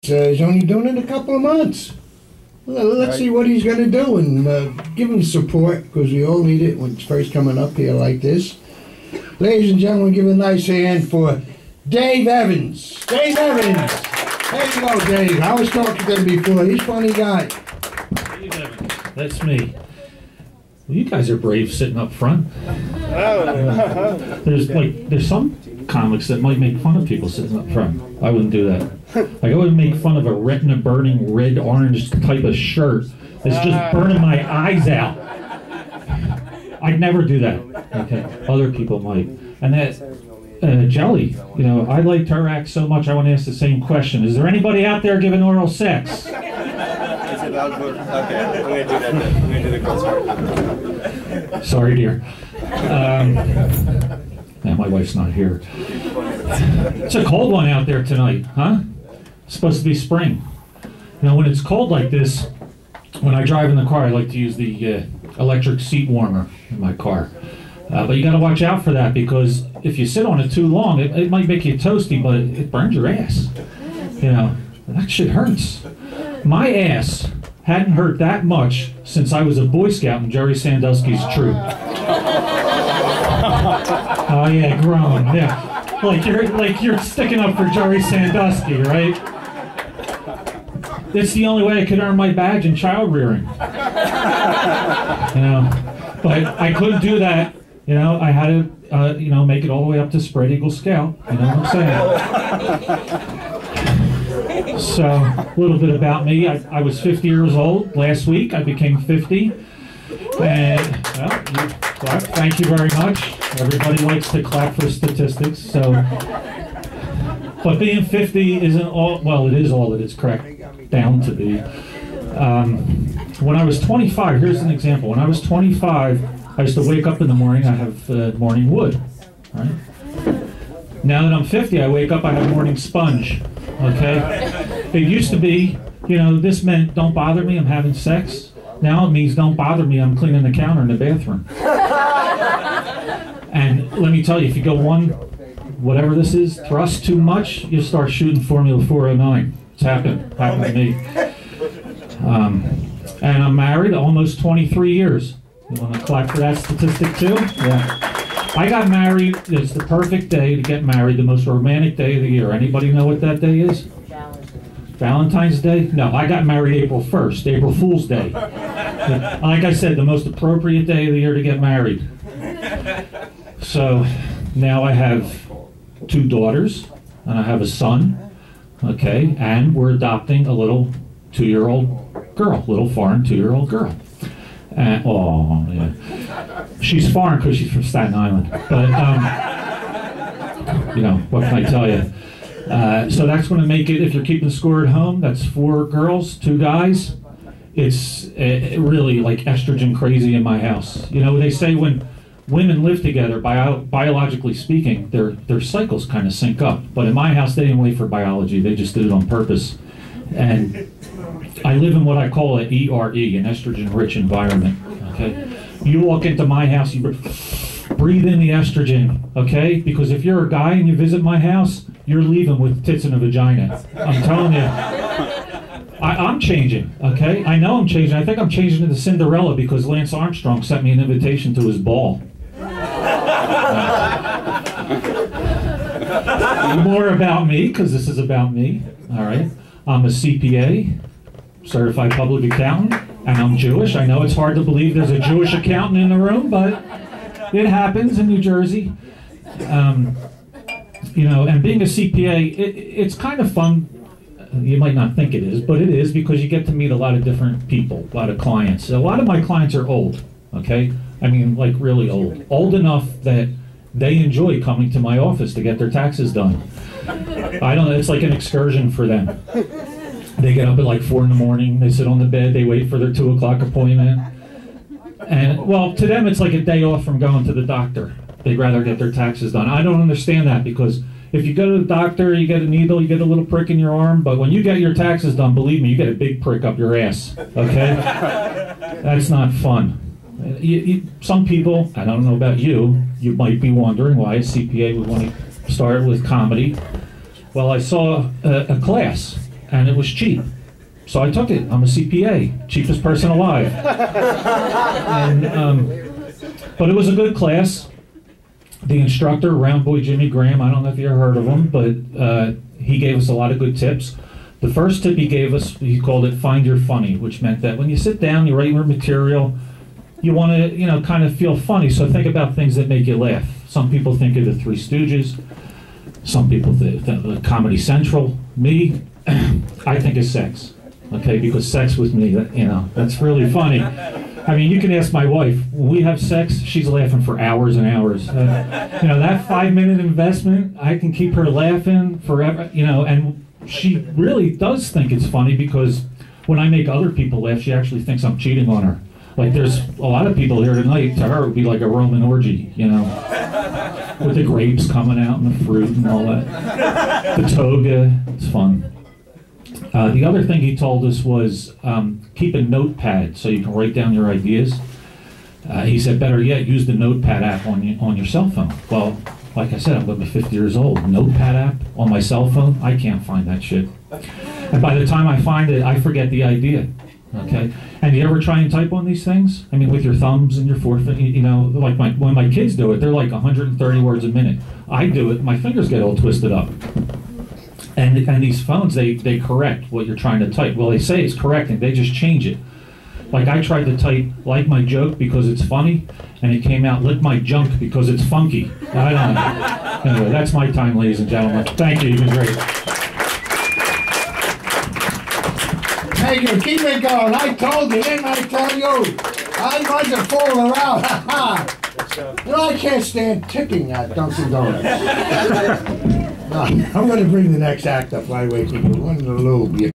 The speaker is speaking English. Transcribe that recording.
He's only doing it a couple of months. Well, let's see what he's going to do and give him support, because we all need it when it's first coming up here like this. Ladies and gentlemen, give a nice hand for Dave Evans. Dave Evans. There you go, Dave. I was talking to him before. He's a funny guy. Dave Evans. That's me. Well, you guys are brave sitting up front. There's some comics that might make fun of people sitting up front. I wouldn't do that. Like, I wouldn't make fun of a retina-burning red-orange type of shirt that's just burning my eyes out. I'd never do that. Okay, other people might. And that Jelly, you know, I liked her act so much. I want to ask the same question. Is there anybody out there giving oral sex? Okay, I'm gonna do that then. I'm gonna do the girls part. Sorry, dear. My wife's not here. It's a cold one out there tonight, huh? It's supposed to be spring. You know, when it's cold like this, when I drive in the car, I like to use the electric seat warmer in my car. But you got to watch out for that, because if you sit on it too long, it might make you toasty, but it burns your ass. You know, that shit hurts. My ass hadn't hurt that much since I was a Boy Scout in Jerry Sandusky's troop. Oh yeah, grown. Yeah, like you're sticking up for Jerry Sandusky, right? It's the only way I could earn my badge in child rearing. You know, but I couldn't do that. You know, I had to, you know, make it all the way up to Spread Eagle Scout. You know what I'm saying? So, a little bit about me. I was 50 years old last week. I became 50. And, well, thank you very much. Everybody likes to clap for statistics. So, but being 50 isn't all, well, it is all that it's cracked down to be. When I was 25, here's an example. When I was 25, I used to wake up in the morning, I have morning wood, right? Now that I'm 50, I wake up, I have morning sponge, okay? It used to be, you know, this meant don't bother me, I'm having sex. Now it means don't bother me, I'm cleaning the counter in the bathroom. And let me tell you, if you go one, whatever this is, thrust too much, you start shooting Formula 409. It's happened to me. And I'm married almost 23 years. You want to clap for that statistic too? Yeah. I got married. It's the perfect day to get married, the most romantic day of the year. Anybody know what that day is? Valentine's Day? No, I got married April 1st, April Fool's Day. Like I said, the most appropriate day of the year to get married. So now I have 2 daughters, and I have a son, okay, and we're adopting a little 2-year-old girl, little foreign 2-year-old girl. Oh, yeah. She's foreign because she's from Staten Island. But, you know, what can I tell you? So that's going to make it, if you're keeping score at home, that's 4 girls, 2 guys. It's really like estrogen crazy in my house. You know, they say when women live together, biologically speaking, their cycles kind of sync up. But in my house, they didn't wait for biology. They just did it on purpose. And I live in what I call an ERE, an estrogen-rich environment, okay? You walk into my house, you breathe in the estrogen, okay? Because if you're a guy and you visit my house, you're leaving with tits and a vagina. I'm telling you. I'm changing, okay? I know I'm changing. I think I'm changing into Cinderella because Lance Armstrong sent me an invitation to his ball. More about me, because this is about me, all right? I'm a CPA, certified public accountant, and I'm Jewish. I know it's hard to believe there's a Jewish accountant in the room, but it happens in New Jersey. You know, and being a CPA, it's kind of fun. You might not think it is, but it is, because you get to meet a lot of different people, a lot of clients. A lot of my clients are old, okay? I mean, like really old. Old enough that they enjoy coming to my office to get their taxes done. I don't know, it's like an excursion for them. They get up at like 4 in the morning, they sit on the bed, they wait for their 2 o'clock appointment. And, well, to them it's like a day off from going to the doctor. They'd rather get their taxes done. I don't understand that, because if you go to the doctor, you get a needle, you get a little prick in your arm, but when you get your taxes done, believe me, you get a big prick up your ass, okay? That's not fun. Some people, I don't know about you, you might be wondering why a CPA would want to start with comedy. Well, I saw a class and it was cheap. So I took it. I'm a CPA, cheapest person alive. But it was a good class. The instructor, Round Boy Jimmy Graham, I don't know if you ever heard of him, but he gave us a lot of good tips. The first tip he gave us, he called it find your funny, which meant that when you sit down, you write your material, you want to, kind of feel funny. So think about things that make you laugh. Some people think of the Three Stooges. Some people think of Comedy Central. Me, I think of sex. Okay, because sex with me, that's really funny. I mean, you can ask my wife. When we have sex, she's laughing for hours and hours. That 5-minute investment, I can keep her laughing forever. And she really does think it's funny because when I make other people laugh, she actually thinks I'm cheating on her. Like, there's a lot of people here tonight. To her, it would be like a Roman orgy, with the grapes coming out and the fruit and all that. The toga, it's fun. The other thing he told us was keep a notepad so you can write down your ideas. He said, better yet, use the notepad app on your cell phone. Well, like I said, I'm going to be 50 years old. Notepad app on my cell phone, I can't find that shit. And by the time I find it, I forget the idea. Okay? And you ever try and type on these things? I mean, with your thumbs and your forefinger, like when my kids do it, they're like 130 words a minute. I do it, my fingers get all twisted up. And these phones, they correct what you're trying to type. Well, they say it's correcting, they just change it. Like I tried to type like my joke because it's funny, and it came out lick my junk because it's funky. I don't know. Anyway, that's my time, ladies and gentlemen. Thank you, you've been great. Thank you, keep it going. I told you, didn't I tell you? I wasn't fooling around. I can't stand tipping at Dunkin' Donuts. I'm going to bring the next act up right away, people. One little bit.